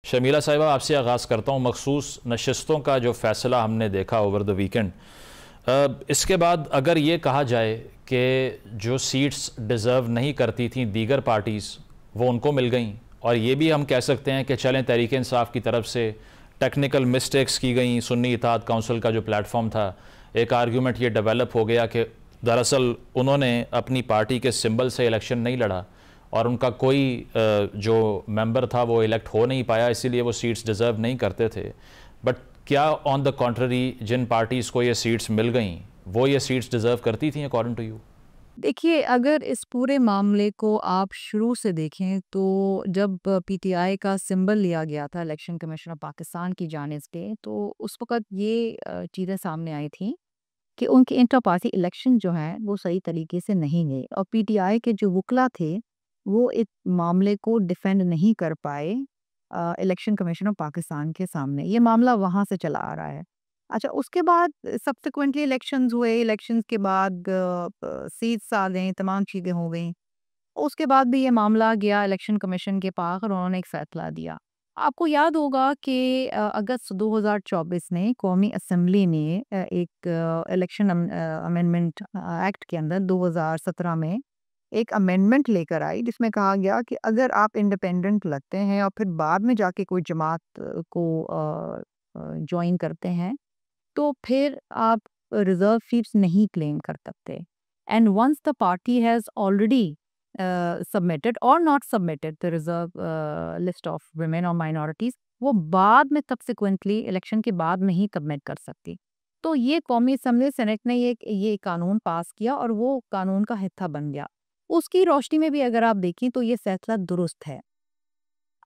शर्मिला साहिबा, आपसे आगाज़ करता हूँ। मखसूस नशस्तों का जो फ़ैसला हमने देखा ओवर द वीकेंड, इसके बाद अगर ये कहा जाए कि जो सीट्स डिज़र्व नहीं करती थी दीगर पार्टीज़, वो उनको मिल गई, और ये भी हम कह सकते हैं कि चलें तहरीक इंसाफ की तरफ से टेक्निकल मिस्टेक्स की गई। सुन्नी इत्तेहाद काउंसिल का जो प्लेटफॉर्म था, एक आर्गूमेंट ये डेवलप हो गया कि दरअसल उन्होंने अपनी पार्टी के सिंबल से इलेक्शन नहीं लड़ा और उनका कोई जो मेंबर था वो इलेक्ट हो नहीं पाया, इसीलिए वो सीट्स डिज़र्व नहीं करते थे। बट क्या ऑन द कॉन्ट्ररी जिन पार्टीज़ को ये सीट्स मिल गई वो ये सीट्स डिज़र्व करती थी अकॉर्डिंग टू यू? देखिए, अगर इस पूरे मामले को आप शुरू से देखें तो जब पीटीआई का सिंबल लिया गया था इलेक्शन कमीशन ऑफ पाकिस्तान की जानिब से, तो उस वक़्त ये चीज़ें सामने आई थी कि उनके इंटर पार्टी इलेक्शन जो हैं वो सही तरीके से नहीं गए और पीटीआई के जो वुकला थे, वो इस मामले को डिफेंड नहीं कर पाए इलेक्शन कमीशन ऑफ पाकिस्तान के सामने। ये मामला वहाँ से चला आ रहा है। अच्छा, उसके बाद सब्सिक्वेंटली इलेक्शंस हुए, इलेक्शंस के बाद सीट्स आ गईं, तमाम चीज़ें हो गईं। उसके बाद भी ये मामला गया इलेक्शन कमीशन के पास और उन्होंने एक फैसला दिया। आपको याद होगा कि अगस्त 2024 में कौमी असेंबली ने एक इलेक्शन अमेंडमेंट एक्ट के अंदर 2017 में एक अमेंडमेंट लेकर आई जिसमें कहा गया कि अगर आप इंडिपेंडेंट लगते हैं और फिर बाद में जाके कोई जमात को जॉइन करते हैं, तो फिर आप रिजर्व सीट्स नहीं क्लेम कर सकते। And once the party has already submitted or not submitted the reserve list of women और माइनॉरिटीज, वो बाद में सब्सिक्वेंटली इलेक्शन के बाद में ही सबमिट कर सकती। तो ये कौमी असम्बली सेनेट ने ये कानून पास किया और वो कानून का हिस्सा बन गया। उसकी रोशनी में भी अगर आप देखें तो ये फैसला दुरुस्त है।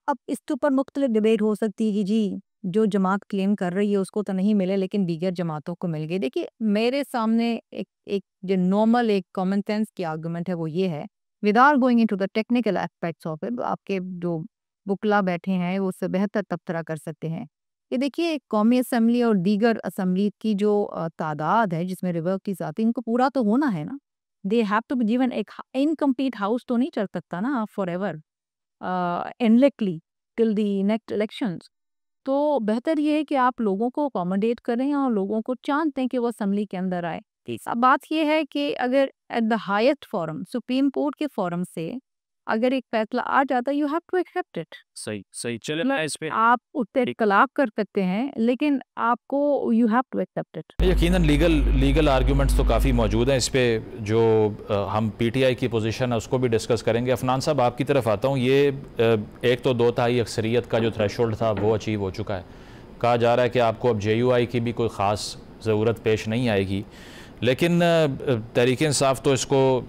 अब इसके ऊपर मुख्तलिफ डिबेट हो सकती है कि जी, जो जमात क्लेम कर रही है उसको तो नहीं मिले लेकिन दीगर जमातों को मिल गए। देखिए, मेरे सामने एक एक जो नॉर्मल एक कॉमन सेंस की आर्गुमेंट है वो ये है, without going into the technical aspects of it, आपके जो वुकला बैठे हैं वो उससे बेहतर तबसरा कर सकते हैं। ये देखिए, कौमी असम्बली और दीगर असम्बली की जो तादाद है जिसमें रिवर्स आती है, इनको पूरा तो होना है ना। They have to be given. एक इनकम्प्लीट हाउस तो नहीं चल सकता ना forever endlessly till the next elections. तो बेहतर ये है कि आप लोगों को अकोमोडेट करें और लोगों को चांस दें कि वो असेंबली के अंदर आए। अब बात ये है कि अगर at the highest forum supreme court के फोरम से अगर एक फैसला आ जाता है, you have to accept it. सही सही, चले मतलब मैं इस पे आप उससे इख्तलाफ कर सकते हैं लेकिन आपको you have to accept it. यकीनन लीगल लीगल आर्ग्यूमेंट्स तो काफ़ी मौजूद हैं इस पे। जो हम पीटीआई की पोजीशन है उसको भी डिस्कस करेंगे। अफनान साहब, आपकी तरफ आता हूँ। ये एक तो 2/3 अक्सरियत का जो थ्रेशोल्ड था वो अचीव हो चुका है। कहा जा रहा है कि आपको अब जेयूआई की भी कोई ख़ास ज़रूरत पेश नहीं आएगी, लेकिन तहरीक इंसाफ तो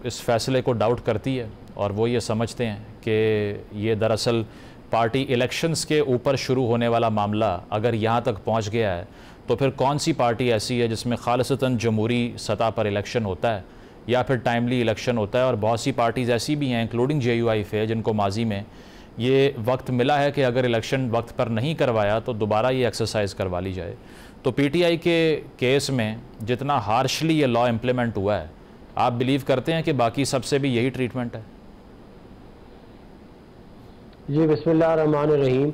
इस फैसले को डाउट करती है और वो ये समझते हैं कि ये दरअसल पार्टी इलेक्शंस के ऊपर शुरू होने वाला मामला अगर यहाँ तक पहुँच गया है तो फिर कौन सी पार्टी ऐसी है जिसमें खालिसतन जमहूरी सतह पर इलेक्शन होता है या फिर टाइमली इलेक्शन होता है। और बहुत सी पार्टीज़ ऐसी भी हैं इंक्लूडिंग जेयूआई है जिनको माजी में ये वक्त मिला है कि अगर इलेक्शन वक्त पर नहीं करवाया तो दोबारा ये एक्सरसाइज करवा ली जाए। तो पीटीआई के केस में जितना हार्शली ये लॉ इम्प्लीमेंट हुआ है, आप बिलीव करते हैं कि बाकी सबसे भी यही ट्रीटमेंट है? जी, बिस्मिल्लाहिर्रहमानिर्रहीम।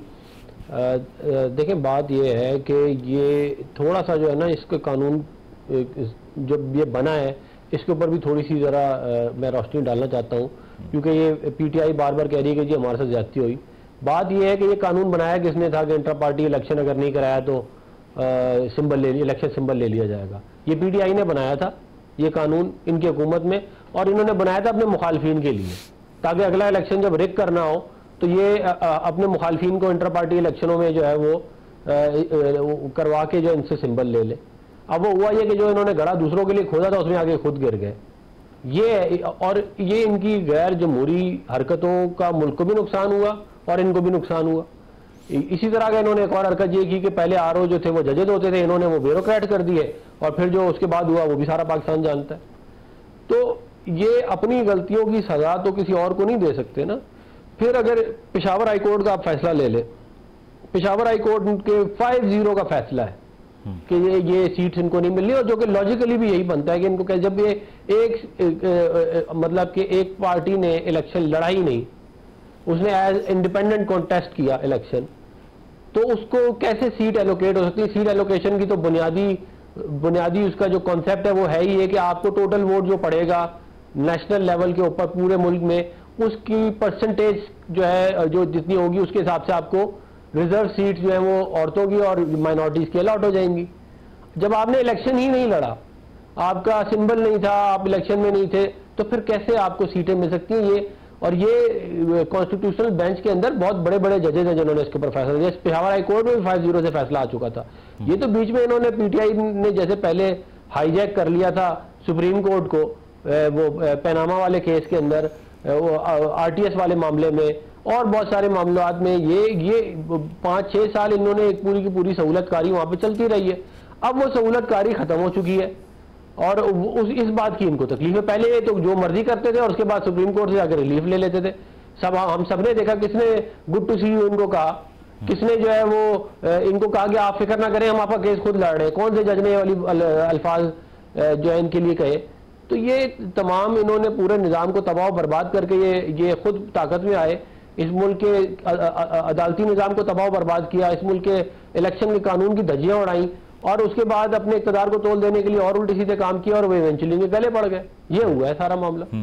देखें, बात ये है कि ये थोड़ा सा जो है ना, इसके कानून जब ये बना है इसके ऊपर भी थोड़ी सी ज़रा मैं रोशनी डालना चाहता हूँ, क्योंकि ये पीटीआई बार बार कह रही है कि जी हमारे साथ ज्यादती हुई। बात ये है कि ये कानून बनाया किसने था कि इंटर पार्टी इलेक्शन अगर नहीं कराया तो इलेक्शन सिंबल ले लिया जाएगा। ये पीटीआई ने बनाया था ये कानून इनकी हुकूमत में, और इन्होंने बनाया था अपने मुखालफिन के लिए, ताकि अगला इलेक्शन जब रिक करना हो तो ये अपने मुखालफिन को इंटर पार्टी इलेक्शनों में जो है वो करवा के जो इनसे सिंबल ले ले। अब वो हुआ ये कि जो इन्होंने गड़ा दूसरों के लिए खोदा था उसमें आगे खुद गिर गए। ये इनकी गैर जमहूरी हरकतों का मुल्क को भी नुकसान हुआ और इनको भी नुकसान हुआ। इसी तरह का इन्होंने एक और हरकत ये की कि पहले आरओ जो थे वो जजेज होते थे, इन्होंने वो ब्यूरोक्रेट कर दिए, और फिर जो उसके बाद हुआ वो भी सारा पाकिस्तान जानता है। तो ये अपनी गलतियों की सजा तो किसी और को नहीं दे सकते ना। फिर अगर पेशावर हाई कोर्ट का आप फैसला ले ले, पेशावर हाई कोर्ट के 5-0 का फैसला है कि ये सीट्स इनको नहीं मिल रही, और जो कि लॉजिकली भी यही बनता है कि इनको जब ये मतलब कि एक पार्टी ने इलेक्शन लड़ा ही नहीं, उसने एज इंडिपेंडेंट कॉन्टेस्ट किया इलेक्शन, तो उसको कैसे सीट एलोकेट हो सकती है? सीट एलोकेशन की तो बुनियादी उसका जो कॉन्सेप्ट है वो है ही है कि आपको टोटल वोट जो पड़ेगा नेशनल लेवल के ऊपर पूरे मुल्क में, उसकी परसेंटेज जो है जो जितनी होगी उसके हिसाब से आपको रिजर्व सीट जो है वो औरतों की और माइनॉरिटीज की अलॉट हो जाएंगी। जब आपने इलेक्शन ही नहीं लड़ा, आपका सिंबल नहीं था, आप इलेक्शन में नहीं थे, तो फिर कैसे आपको सीटें मिल सकती हैं? ये कॉन्स्टिट्यूशनल बेंच के अंदर बहुत बड़े बड़े जजेज हैं जिन्होंने इसके ऊपर फैसला दिया। पेशावर हाई कोर्ट में भी 5-0 से फैसला आ चुका था। ये तो बीच में इन्होंने पीटीआई ने जैसे पहले हाईजैक कर लिया था सुप्रीम कोर्ट को, वो पैनामा वाले केस के अंदर, वो आरटीएस वाले मामले में और बहुत सारे मामलों में, ये 5-6 साल इन्होंने एक पूरी की पूरी सहूलतकारी वहां पे चलती रही है। अब वो सहूलतकारी खत्म हो चुकी है और इस बात की इनको तकलीफ है। पहले ये तो जो मर्जी करते थे और उसके बाद सुप्रीम कोर्ट से जाकर रिलीफ ले लेते थे। हम सबने देखा किसने गुड टू सी यू इनको कहा, किसने जो है वो इनको कहा कि आप फिक्र ना करें, हम आपका केस खुद लड़ रहे हैं। कौन से जज ने वाली अल्फाज जो है इनके लिए कहे? तो ये तमाम इन्होंने पूरे निज़ाम को तबाह बर्बाद करके ये खुद ताकत में आए, इस मुल्क के अदालती निज़ाम को तबाह बर्बाद किया, इस मुल्क के इलेक्शन के कानून की धज्जियां उड़ाई और उसके बाद अपने इक़्तिदार को तोल देने के लिए और उल्टे सीधे काम किया और वो इवेंचुअली गले पड़ गए। ये हुआ है सारा मामला।